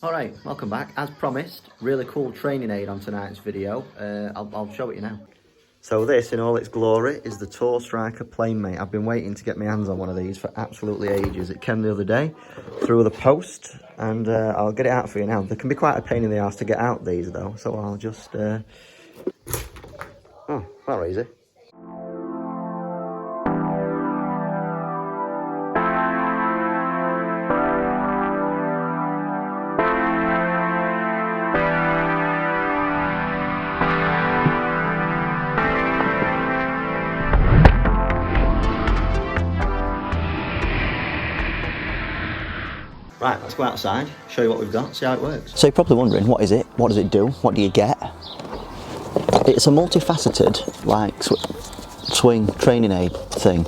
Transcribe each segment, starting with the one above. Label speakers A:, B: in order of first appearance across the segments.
A: Alright, welcome back. As promised, really cool training aid on tonight's video. I'll show it you now. So this, in all its glory, is the Tour Striker PlaneMate. I've been waiting to get my hands on one of these for absolutely ages. It came the other day through the post, and I'll get it out for you now. They can be quite a pain in the arse to get out, these, though, so I'll just... Oh, not easy. Right, let's go outside, show you what we've got, see how it works. So you're probably wondering, what is it? What does it do? What do you get? It's a multifaceted, like, swing training aid thing.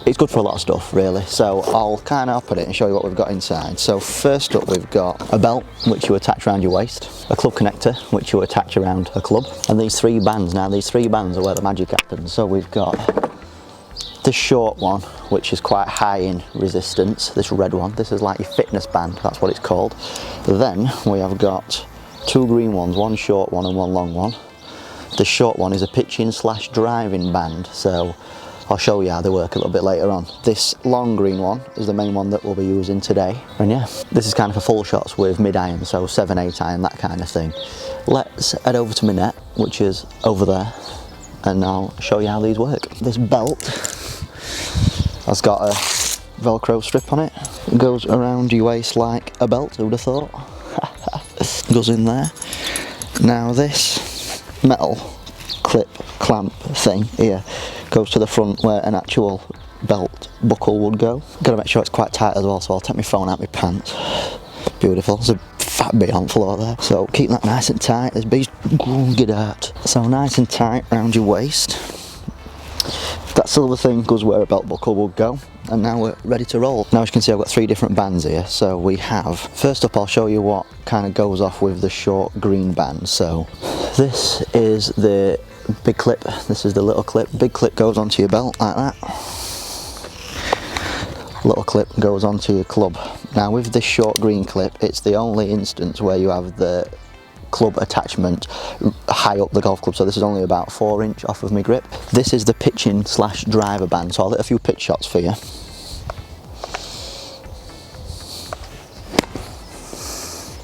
A: It's good for a lot of stuff, really. So I'll kind of open it and show you what we've got inside. So first up, we've got a belt, which you attach around your waist, a club connector, which you attach around a club, and these three bands. Now, these three bands are where the magic happens. So we've got this short one, which is quite high in resistance, this red one. This is like your fitness band, that's what it's called. Then we have got two green ones, one short one and one long one. The short one is a pitching / driving band, so I'll show you how they work a little bit later on. This long green one is the main one that we'll be using today. And yeah, this is kind of for full shots with mid-iron, so 7/8 iron, that kind of thing. Let's head over to my net, which is over there, and I'll show you how these work. This belt has got a Velcro strip on it. It goes around your waist like a belt, who'd have thought? Goes in there. Now this metal clip clamp thing here goes to the front where an actual belt buckle would go. Gotta make sure it's quite tight as well, so I'll take my phone out my pants. Beautiful. There's a fat bit on the floor there. So keep that nice and tight. This beast get out. So nice and tight around your waist. That silver thing goes where a belt buckle will go, and now we're ready to roll. Now as you can see, I've got three different bands here. So we have, first up I'll show you what kind of goes off with the short green band. So this is the big clip, this is the little clip. Big clip goes onto your belt like that. Little clip goes onto your club. Now with this short green clip, it's the only instance where you have the club attachment high up the golf club, so this is only about 4 inch off of my grip. This is the pitching / driver band, so I'll hit a few pitch shots for you.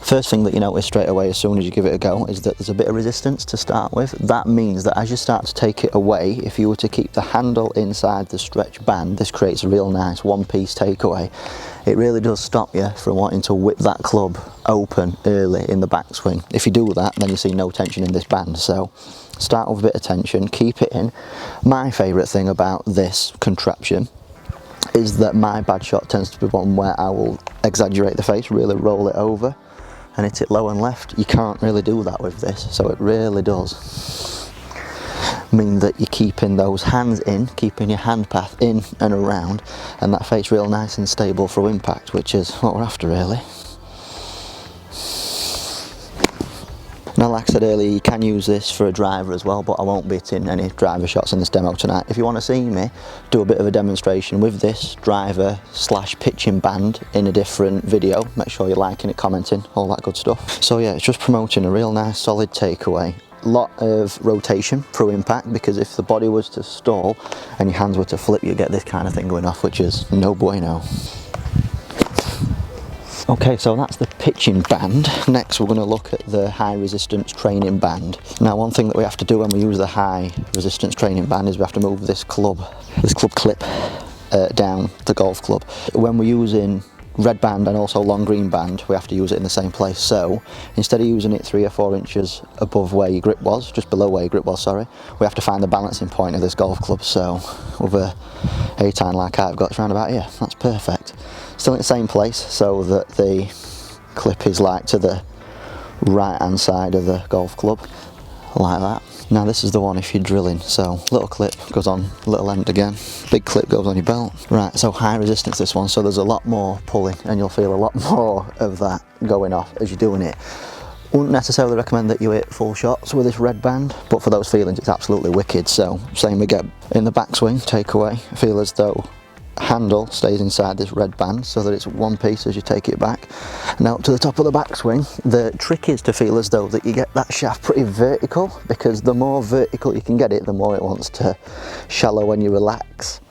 A: First thing that you notice straight away as soon as you give it a go is that there's a bit of resistance to start with. That means that as you start to take it away, if you were to keep the handle inside the stretch band, this creates a real nice one-piece takeaway. It really does stop you from wanting to whip that club open early in the backswing. If you do that, then you see no tension in this band. So start with a bit of tension, keep it in. My favourite thing about this contraption is that my bad shot tends to be one where I will exaggerate the face, really roll it over and hit it low and left. You can't really do that with this, so it really does mean that you're keeping those hands in, keeping your hand path in and around, and that face real nice and stable for impact, which is what we're after really. Now, like I said earlier, you can use this for a driver as well, but I won't be hitting any driver shots in this demo tonight. If you want to see me do a bit of a demonstration with this driver / pitching band in a different video, make sure you're liking it, commenting, all that good stuff. So yeah, it's just promoting a real nice solid takeaway. Lot of rotation through impact, because if the body was to stall and your hands were to flip, you get this kind of thing going off, which is no bueno. Okay, so that's the pitching band. Next we're going to look at the high resistance training band. Now, one thing that we have to do when we use the high resistance training band is we have to move this club clip down the golf club. When we're using red band and also long green band, we have to use it in the same place. So instead of using it 3 or 4 inches above where your grip was, just below where your grip was, sorry, we have to find the balancing point of this golf club. So with a 8 iron like I've got, it's around about here. That's perfect. Still in the same place, so that the clip is like to the right hand side of the golf club, like that. Now this is the one if you're drilling, so little clip goes on little end again, big clip goes on your belt. Right, so high resistance this one, so there's a lot more pulling and you'll feel a lot more of that going off as you're doing it. Wouldn't necessarily recommend that you hit full shots with this red band, but for those feelings it's absolutely wicked. So same again, in the backswing, takeaway, feel as though handle stays inside this red band so that it's one piece as you take it back, Now up to the top of the backswing, the trick is to feel as though that you get that shaft pretty vertical, because the more vertical you can get it, the more it wants to shallow when you relax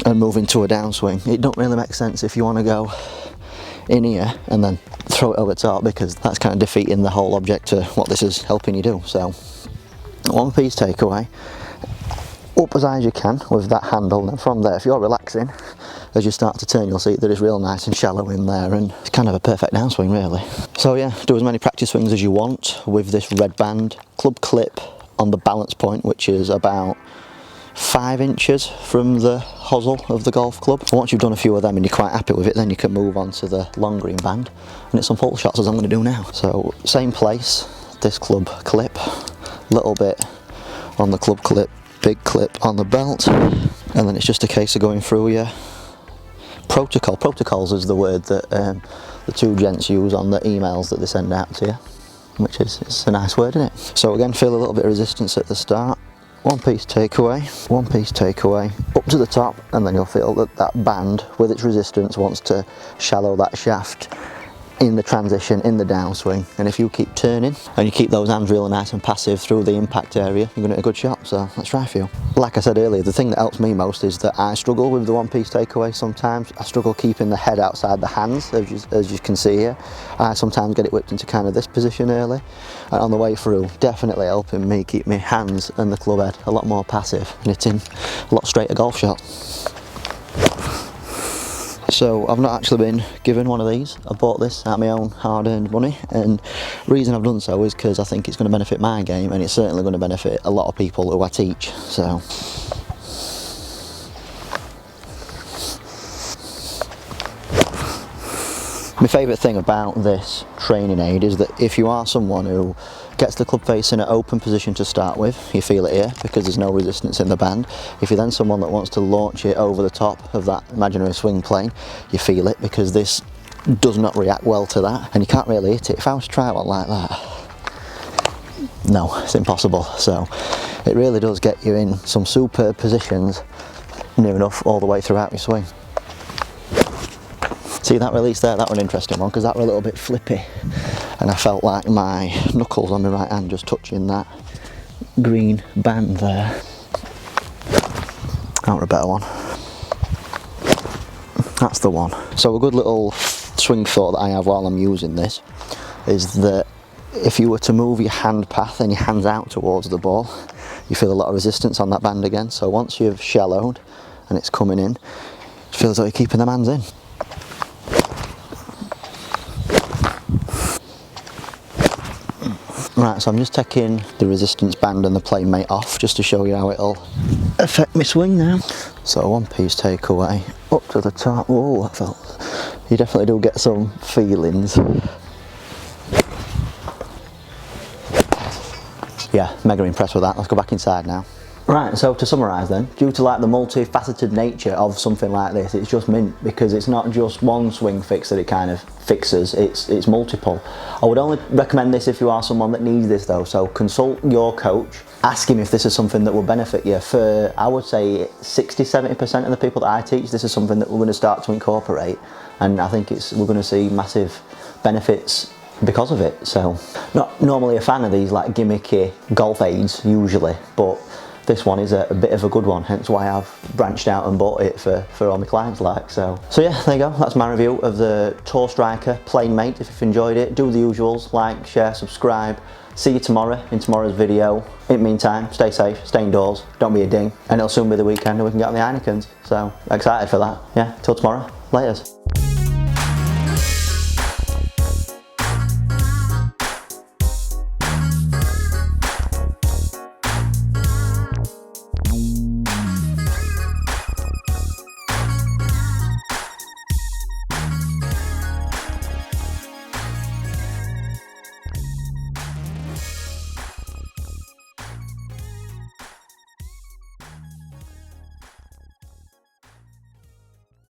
A: and move into a downswing. It don't really make sense if you want to go in here and then throw it over top, because that's kind of defeating the whole object to what this is helping you do. So one piece takeaway, up as high as you can with that handle, and from there, if you're relaxing, as you start to turn, you'll see that it's real nice and shallow in there, and it's kind of a perfect downswing really. So yeah, do as many practice swings as you want with this red band. Club clip on the balance point, which is about 5 inches from the hosel of the golf club. And once you've done a few of them and you're quite happy with it, then you can move on to the long green band, and it's some full shots as I'm going to do now. So same place, this club clip, little bit on the club clip, big clip on the belt, and then it's just a case of going through your protocol. Protocols is the word that the two gents use on the emails that they send out to you, which is, it's a nice word, isn't it? So again, feel a little bit of resistance at the start. One piece takeaway, up to the top, and then you'll feel that that band with its resistance wants to shallow that shaft in the transition, in the downswing. And if you keep turning and you keep those hands really nice and passive through the impact area, you're going to get a good shot. So let's try for you. Like I said earlier, the thing that helps me most is that I struggle with the one piece takeaway sometimes. I struggle keeping the head outside the hands, as you can see here. I sometimes get it whipped into kind of this position early, and on the way through, definitely helping me keep my hands and the club head a lot more passive and hitting a lot straighter golf shot. So I've not actually been given one of these. I bought this out of my own hard-earned money, and the reason I've done so is because I think it's going to benefit my game, and it's certainly going to benefit a lot of people who I teach. So my favourite thing about this training aid is that if you are someone who gets the club face in an open position to start with, you feel it here because there's no resistance in the band. If you're then someone that wants to launch it over the top of that imaginary swing plane, you feel it because this does not react well to that, and you can't really hit it. If I was to try one like that, no, it's impossible. So it really does get you in some superb positions near enough all the way throughout your swing. See that release there, that was an interesting one because that was a little bit flippy, and I felt like my knuckles on my right hand just touching that green band there. That was a better one. That's the one. So a good little swing thought that I have while I'm using this is that if you were to move your hand path and your hands out towards the ball, you feel a lot of resistance on that band again. So once you've shallowed and it's coming in, it feels like you're keeping them hands in. Right, so I'm just taking the resistance band and the PlaneMate off just to show you how it'll affect my swing now. So one piece takeaway, up to the top. Oh, that felt, you definitely do get some feelings. Yeah, mega impressed with that. Let's go back inside now. Right, so to summarise then, due to like the multifaceted nature of something like this, it's just mint, because it's not just one swing fix that it kind of fixes, it's multiple. I would only recommend this if you are someone that needs this though, so consult your coach, ask him if this is something that will benefit you. For, I would say 60-70% of the people that I teach, this is something that we're going to start to incorporate, and I think we're going to see massive benefits because of it. So, not normally a fan of these like gimmicky golf aids usually, but this one is a bit of a good one, hence why I've branched out and bought it for all my clients like. So yeah, there you go, that's my review of the Tour Striker PlaneMate. If you've enjoyed it, do the usuals, like, share, subscribe. See you tomorrow in tomorrow's video. In the meantime, stay safe, stay indoors, don't be a ding, and it'll soon be the weekend and we can get on the Heinekens. So excited for that. Yeah, till tomorrow, laters.